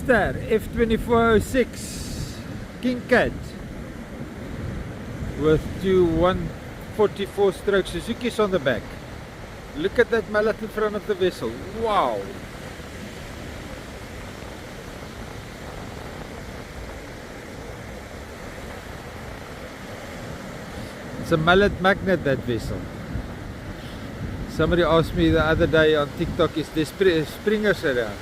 Monster F2406 King Cat with two 144 stroke Suzuki's on the back. Look at that mallet in front of the vessel. Wow! It's a mallet magnet, that vessel. Somebody asked me the other day on TikTok, is there springers around?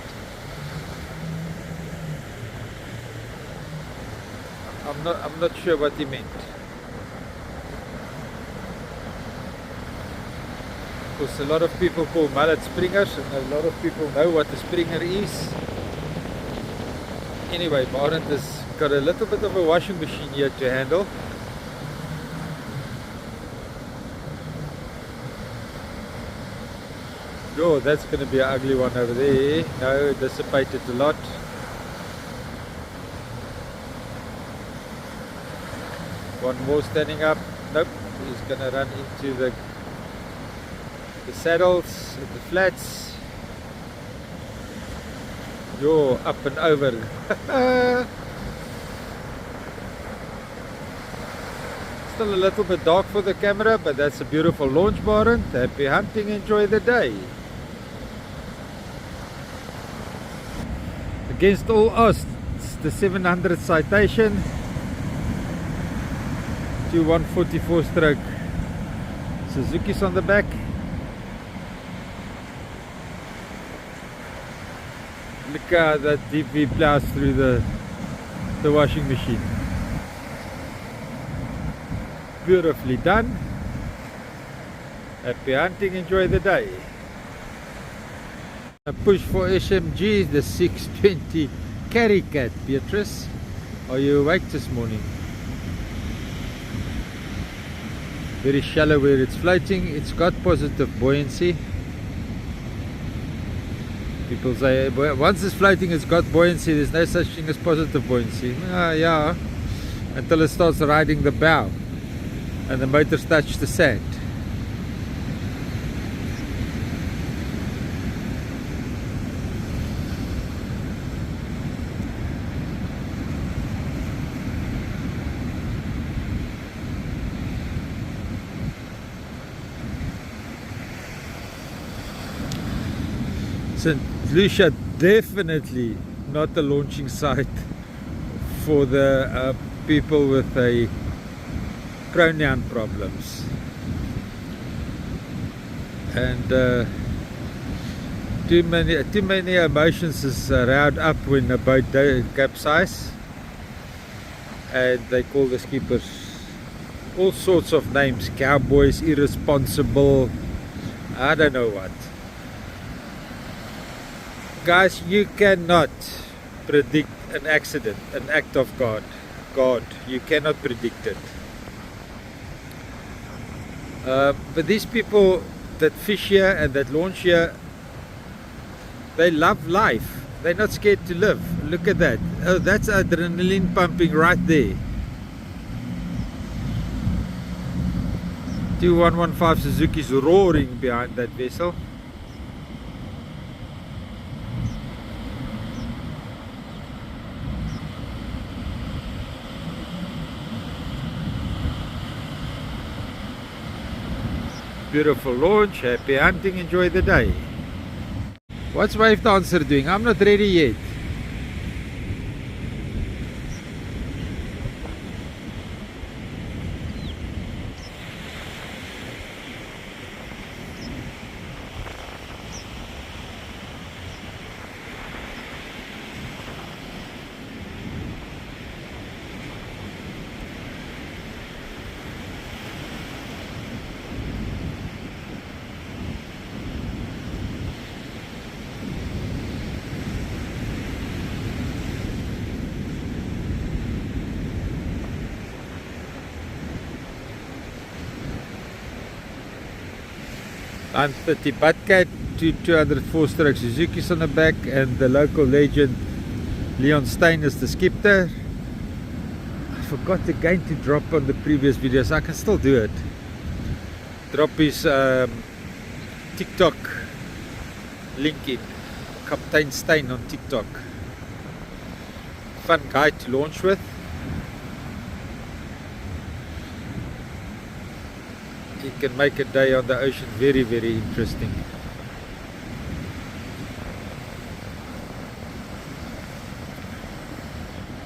I'm not sure what he meant. Because a lot of people call mallet springers, and a lot of people know what a springer is. Anyway, Barend has got a little bit of a washing machine here to handle. Oh, that's going to be an ugly one over there. No, it dissipated a lot. One more standing up. Nope, he's going to run into the saddles and the flats. Yo, up and over. Still a little bit dark for the camera, but that's a beautiful launch, Barend. Happy hunting, enjoy the day. Against all odds, it's the 700 citation. 144 stroke Suzuki's on the back. Look how that DV plows through the washing machine. Beautifully done. Happy hunting, enjoy the day. A push for SMG, the 620 Karat. Beatrice, are you awake this morning? Very shallow where it's floating. It's got positive buoyancy. People say once it's floating it's got buoyancy. There's no such thing as positive buoyancy. Yeah, until it starts riding the bow and the motors touch the sand. So Lucia, definitely not the launching site for the people with a pronoun problems, and too many emotions is riled up when a boat capsize, and they call the skippers all sorts of names: cowboys, irresponsible, I don't know what. Guys, you cannot predict an accident, an act of God. You cannot predict it. But these people that fish here and that launch here, they love life. They're not scared to live. Look at that. Oh, that's adrenaline pumping right there. 2115 Suzuki's roaring behind that vessel. Beautiful launch, happy hunting, enjoy the day. What's Wave Dancer doing? I'm not ready yet. I'm 30 Butcat, 204 stroke Suzuki's on the back, and the local legend Leon Stein is the skipper. I forgot again to drop on the previous videos. I can still do it. Drop his TikTok link in, Captain Stein on TikTok. fun guy to launch with. He can make a day on the ocean very, very interesting.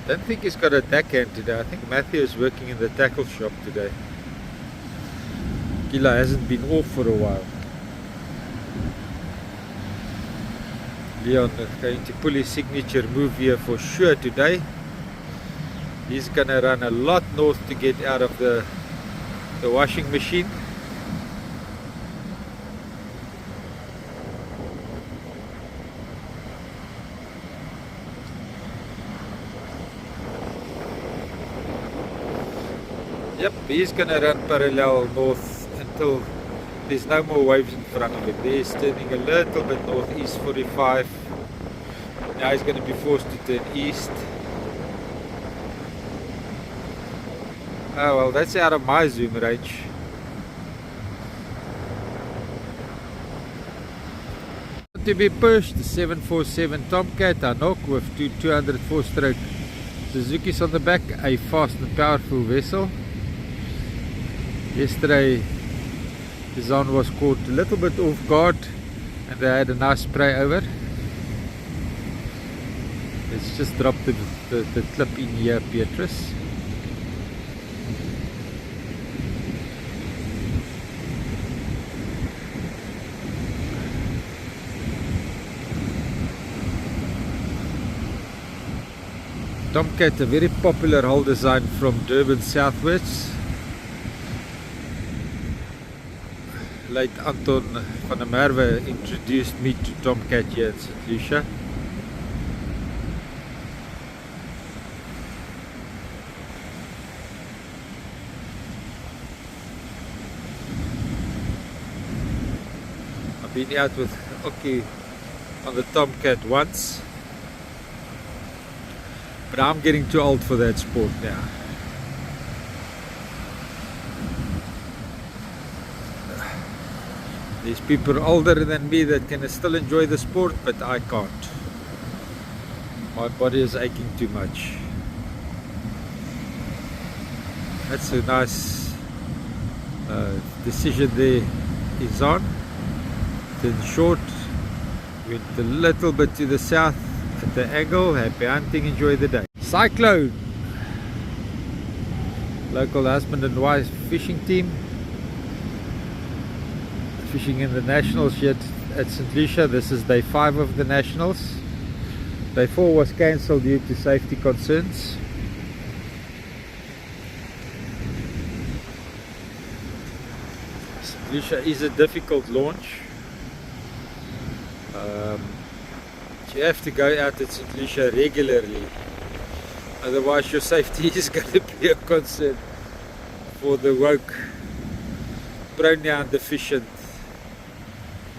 Don't think he's got a deckhand today. I think Matthew is working in the tackle shop today. Gila hasn't been off for a while. Leon is going to pull his signature move here for sure today. He's going to run a lot north to get out of the washing machine. Yep, he's going to run parallel north until there's no more waves in front of him. There's turning a little bit northeast 45. Now he's going to be forced to turn east. Oh well, that's out of my zoom range. To be pushed, the 747 Tomcat Anok with two 204-stroke Suzuki's on the back, a fast and powerful vessel. Yesterday Zan was caught a little bit off guard and they had a nice spray over. Let's just drop the clip in here, Beatrice. Tomcat, a very popular hull design from Durban southwards. Late Anton van der Merwe introduced me to Tomcat here in St. Lucia. I've been out with Oki on the Tomcat once, but I'm getting too old for that sport now. There's people older than me that can still enjoy the sport, but I can't. My body is aching too much. That's a nice decision there is on. Turn short, went a little bit to the south at the angle. Happy hunting, enjoy the day. Cyclone, local husband and wife fishing team. Fishing in the Nationals yet at St. Lucia. This is day 5 of the Nationals. Day 4 was cancelled due to safety concerns. St. Lucia is a difficult launch. You have to go out at St. Lucia regularly, otherwise your safety is going to be a concern for the woke, pronoun deficient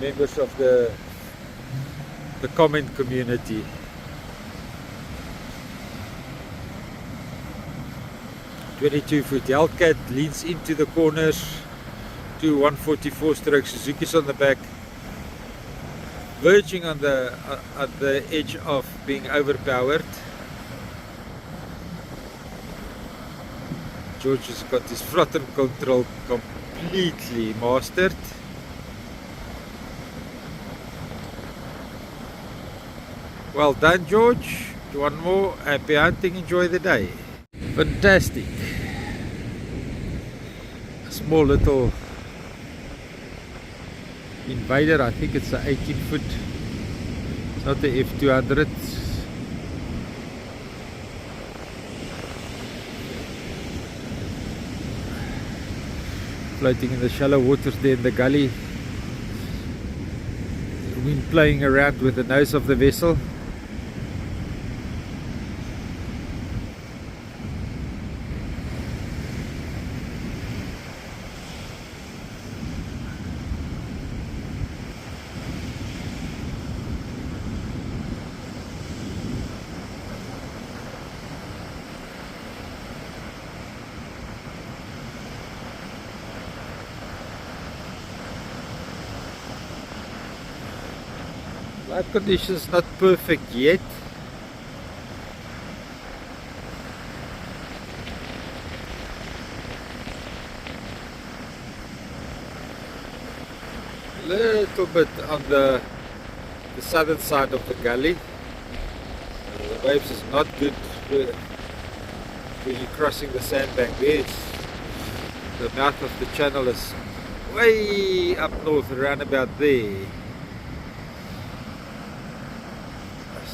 members of the comment community. .22-foot Hellcat leans into the corners, two 144-stroke Suzuki's on the back, verging on the edge of being overpowered. George has got his throttle control completely mastered. Well done, George. One more. Happy hunting. Enjoy the day. Fantastic. A small little Invader. I think it's an 18-foot. It's not the F200. Floating in the shallow waters there in the gully. Wind playing around with the nose of the vessel. Light conditions not perfect yet. little bit on the southern side of the gully. The waves is not good when you're crossing the sandbank there. The mouth of the channel is way up north, around about there.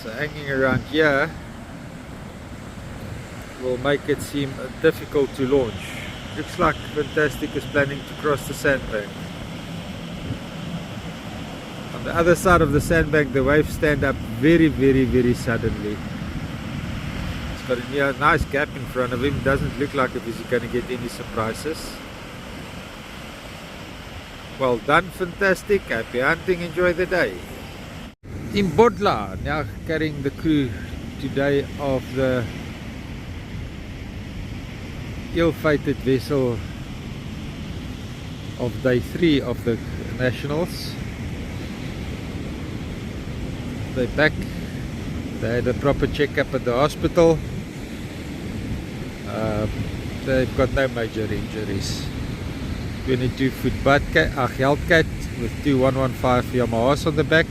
So hanging around here will make it seem difficult to launch. Looks like Fantastic is planning to cross the sandbank. On the other side of the sandbank, the waves stand up very, very, very suddenly. It's got a nice gap in front of him. Doesn't look like if he's going to get any surprises. Well done, Fantastic. Happy hunting. Enjoy the day. In Bala, now carrying the crew today of the ill-fated vessel of day 3 of the Nationals. They're back. They had a proper checkup at the hospital. They've got no major injuries. 22-foot Hellcat with two 115 Yamahas on the back.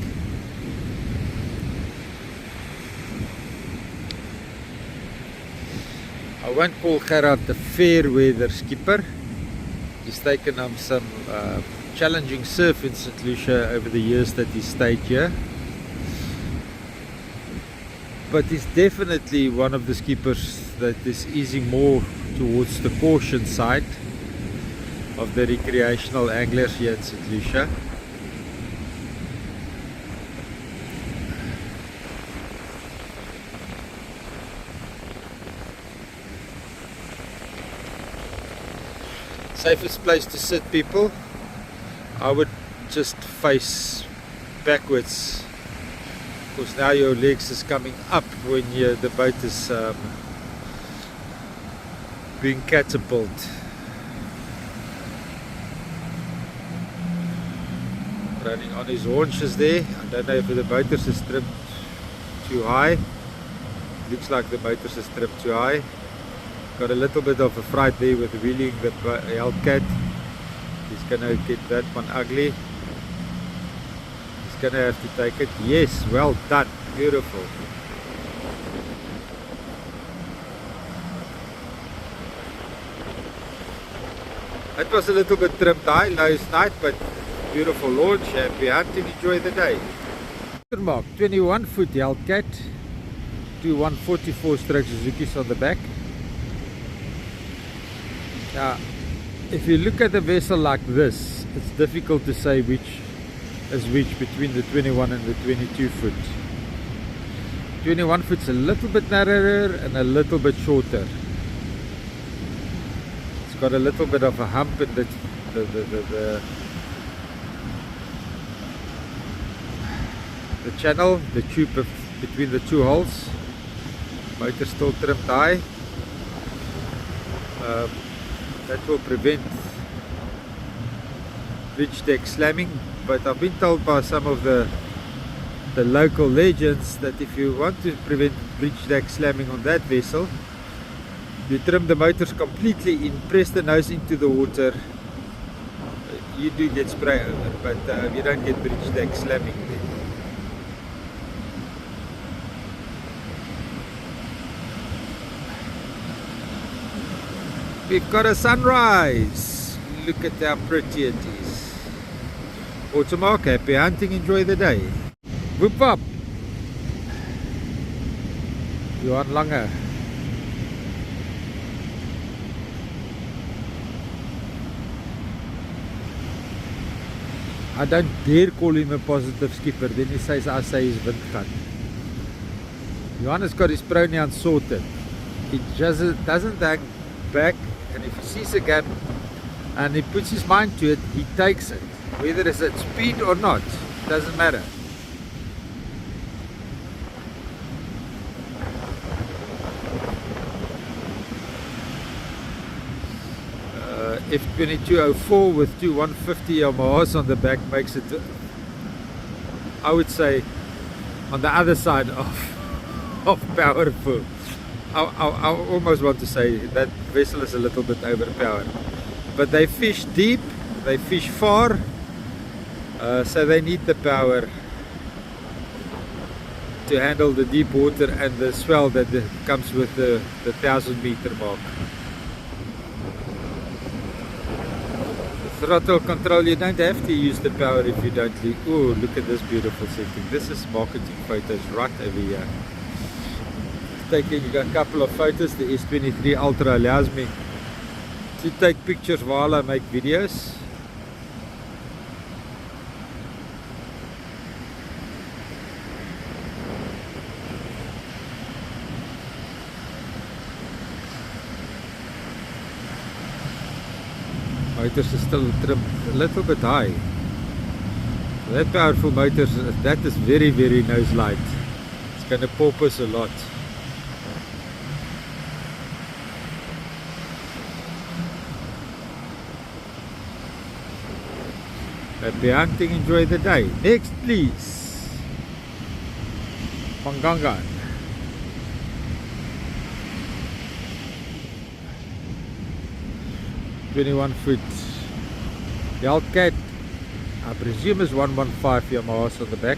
I won't call Karat the fair weather skipper. He's taken on some challenging surf in St. Lucia over the years that he stayed here. But he's definitely one of the skippers that is easing more towards the caution side of the recreational anglers here in St. Lucia. Safest place to sit, people. I would just face backwards, because now your legs is coming up when the boat is being catapulted. Running on his haunches there. I don't know if the motors is trimmed too high. Looks like the motors is trimmed too high. Got a little bit of a fright there with wheeling the Hellcat. He's gonna get that one ugly. He's gonna have to take it. Yes, well done. Beautiful. It was a little bit trimmed high last night, but beautiful launch. Happy hunting. Enjoy the day. Mark 21-foot Hellcat, two 144-stroke Suzuki's on the back. Now, if you look at a vessel like this, it's difficult to say which is which between the 21 and the 22-foot. 21-foot's a little bit narrower and a little bit shorter. It's got a little bit of a hump in the channel, the tube between the two hulls. Motor still trimmed high. That will prevent bridge deck slamming, but I've been told by some of the local legends that if you want to prevent bridge deck slamming on that vessel, you trim the motors completely in, press the nose into the water. You do get spray over, but you don't get bridge deck slamming there. We've got a sunrise. Look at how pretty it is. Watermark, happy hunting, enjoy the day. Whoop up. Johan Lange. I don't dare call him a positive skipper. Then he says I say he's windgat. Johan has got his pronouns sorted. He just doesn't hang back. And if he sees a gap and he puts his mind to it, he takes it. Whether it's at speed or not, doesn't matter. F2204 with two 150 Yamahas on the back makes it, I would say, on the other side of powerful. I almost want to say that vessel is a little bit overpowered, but they fish deep, they fish far. So they need the power to handle the deep water and the swell that comes with the 1000-meter mark. Throttle control, you don't have to use the power if you don't leave. Oh, look at this beautiful setting. This is marketing photos right over here. Taking a couple of photos. The S23 Ultra allows me to take pictures while I make videos. Motors are still trimmed a little bit high. That powerful motor, that is very, very nose light. It's going to porpoise a lot. Happy hunting, enjoy the day. Next please. Pangangan. .21-foot Tomcat, I presume is 115 Yamahas on the back.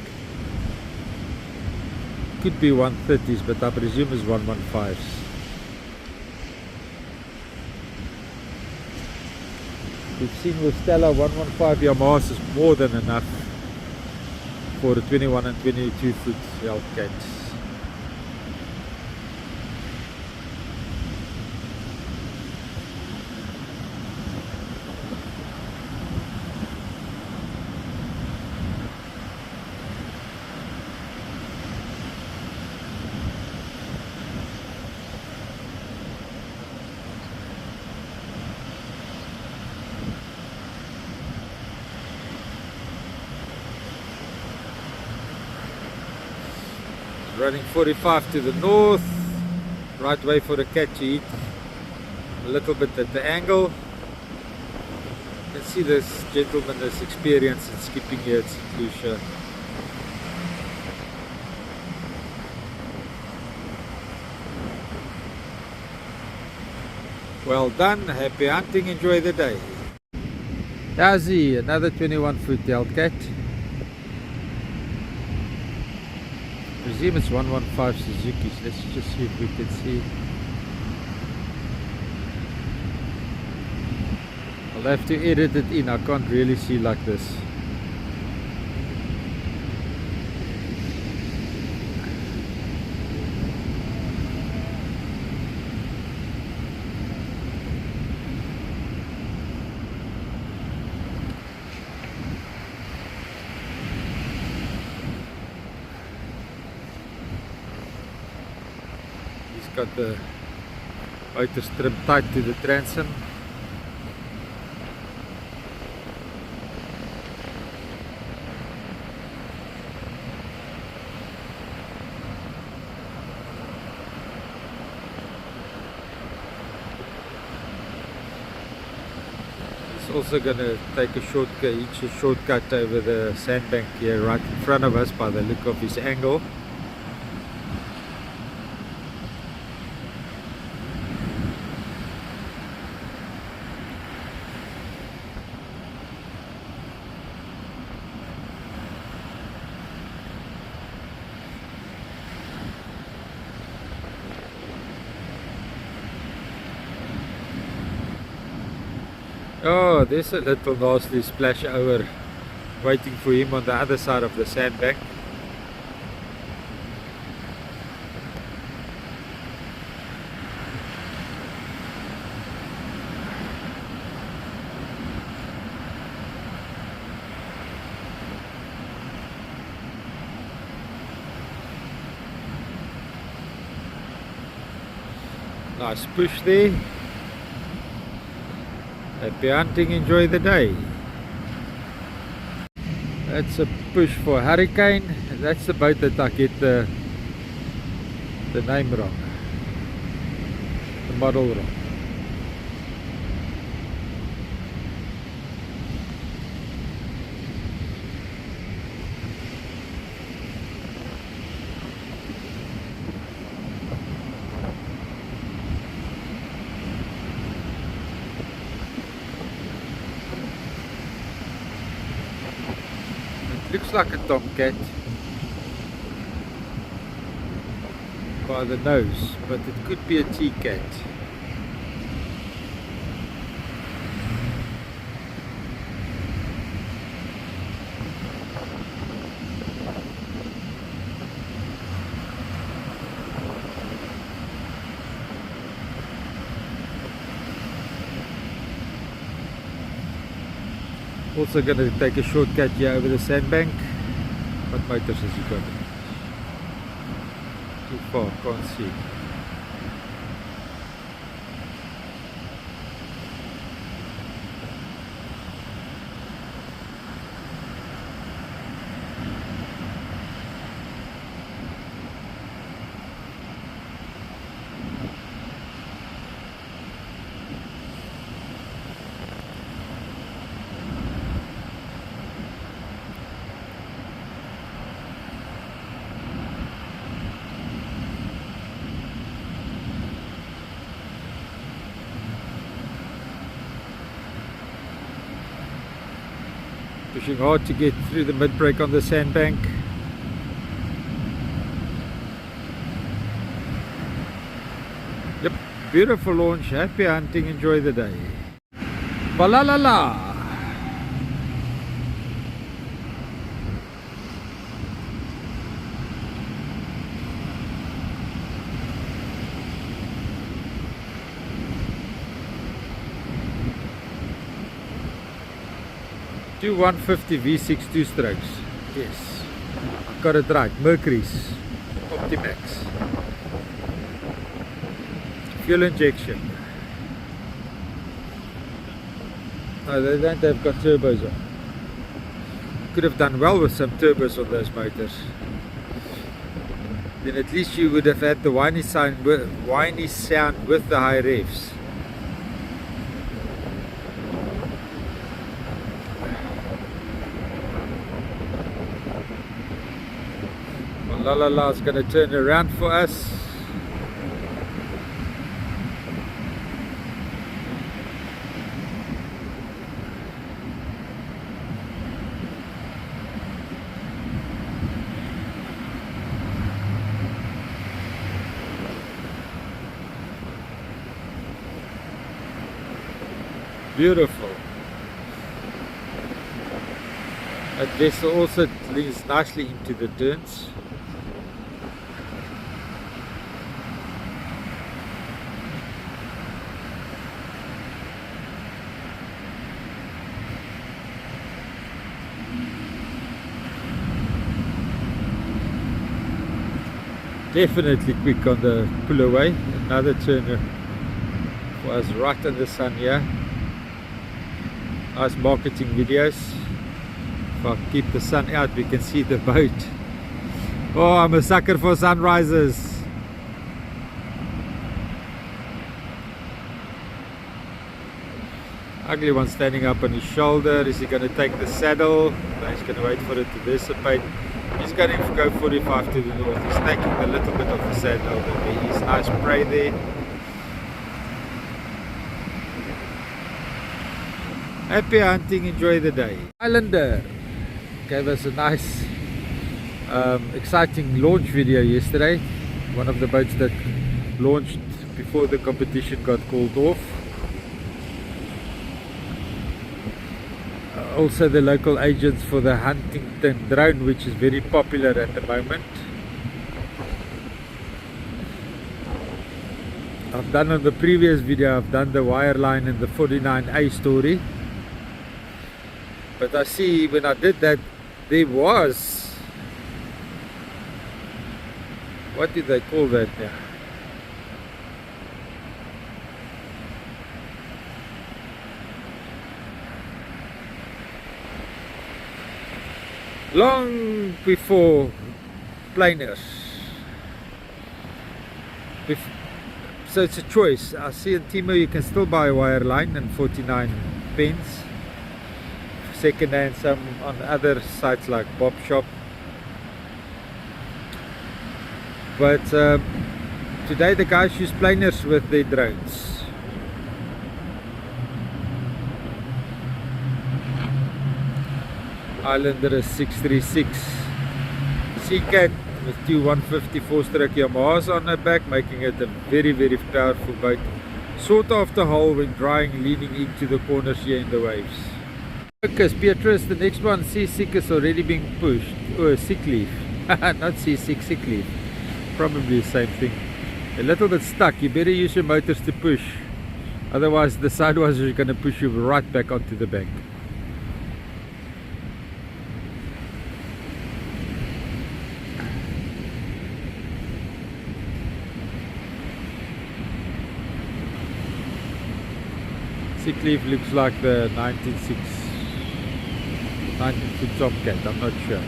Could be 130s, but I presume is 115s. We've seen with Stella 115 Yamahas is more than enough for a 21 and 22-foot Tomcat. Running 45 to the north, right way for the cat to eat, a little bit at the angle. You can see this gentleman has experience in skipping here at St. Lucia. Well done, happy hunting, enjoy the day. Yazi, another 21-foot Tomcat. I presume it's 115 Suzuki's. Let's just see if we can see. I'll have to edit it in. I can't really see like this. Got the motors trimmed tight to the transom. It's also going to take a shortcut over the sandbank here right in front of us by the look of his angle. Oh, there's a little nasty splash over waiting for him on the other side of the sandbank. Nice push there. Happy hunting, enjoy the day. That's a push for Hurricane. That's the boat that I get the name wrong, the model wrong. Looks like a Tomcat by the nose, but it could be a T-Cat. Also going to take a shortcut here over the sandbank. What motors has he got? Too far, can't see. Pushing hard to get through the mid-break on the sandbank. Yep, beautiful launch, happy hunting, enjoy the day. Bala la la. 150 V6 2-strokes. Yes, got it right. Mercury's Optimax. Fuel injection. No, they don't have got turbos on. Could have done well with some turbos on those motors. Then at least you would have had the whiny sound with the high revs. La La La is going to turn around for us. Beautiful. That vessel also leans nicely into the turns. Definitely quick on the pull away. Another turner was right in the sun here. Nice marketing videos. If I keep the sun out, we can see the boat. Oh, I'm a sucker for sunrises. Ugly one standing up on his shoulder. Is he going to take the saddle? No, he's going to wait for it to dissipate. He's going to go 45 to the north. He's taking a little bit of the saddle. He's nice prey there. Happy hunting, enjoy the day. Islander gave us a nice exciting launch video yesterday. One of the boats that launched before the competition got called off. Also the local agents for the Huntington drone, which is very popular at the moment. I've done on the previous video, I've done the wireline and the 49A story. But I see when I did that, there was, what did they call that now? Long before planers. So it's a choice. I see in Timo you can still buy a wireline and 49 pence. Second hand, some on other sites like Bob Shop. But today the guys use planers with their drones. Islander is 636. Cat with two 150 4-stroke Yamahas on the back, making it a very, very powerful boat. Sought after hull when drying, leaning into the corners here in the waves. Focus, Beatrice, the next one, C6 is already being pushed. Oh, sick leaf. Not C6, sick leaf. Probably the same thing. A little bit stuck. You better use your motors to push. Otherwise, the sidewise is going to push you right back onto the bank. Sick leaf looks like the 19.6 Tomcat, I'm not sure.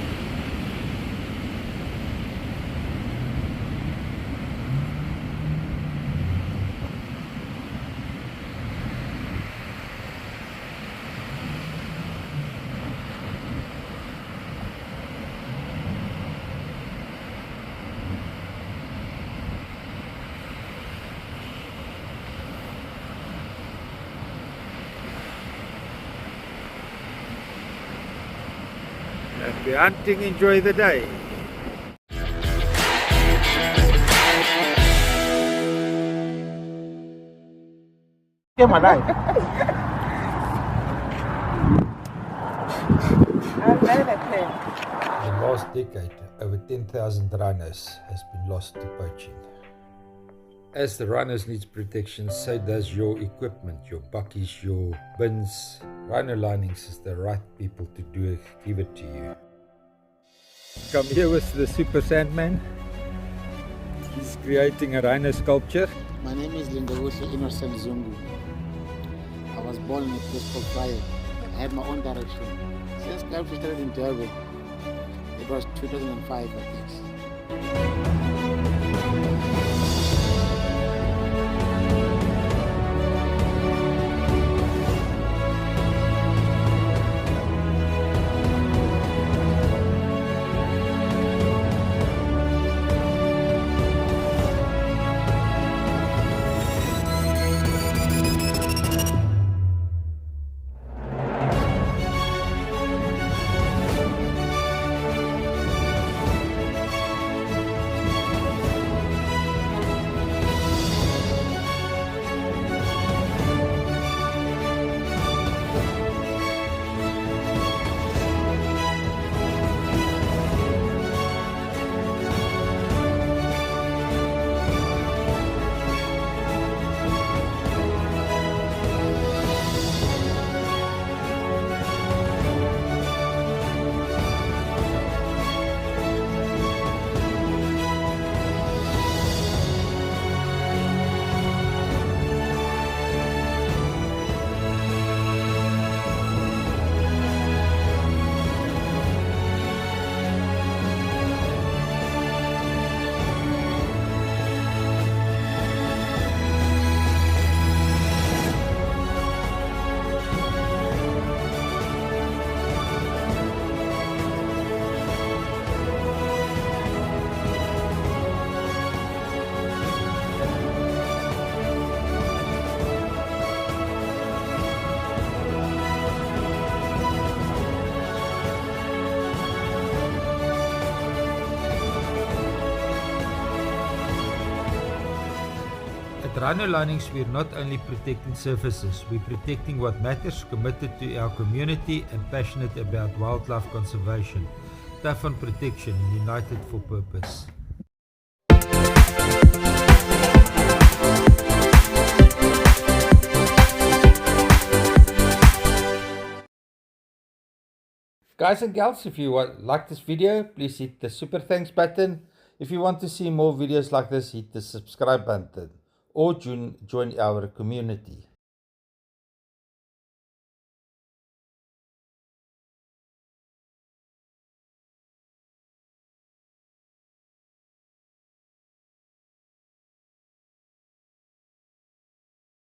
Happy hunting, enjoy the day. Came alive. In the last decade, over 10,000 rhinos has been lost to poaching. As the rhinos needs protection, so does your equipment, your buckies, your bins. Rhino Linings is the right people to do it, give it to you. Come here with the Super Sandman. He's creating a rhino sculpture. My name is Lucia Innocent Zungu. I was born in a place called Fire. I had my own direction. Since sculpture started in Durban, it was 2005, I think. At Rhino Linings, we're not only protecting surfaces, we're protecting what matters, committed to our community and passionate about wildlife conservation. Tough on protection, united for purpose. Guys and gals, if you like this video, please hit the super thanks button. If you want to see more videos like this, hit the subscribe button or join our community.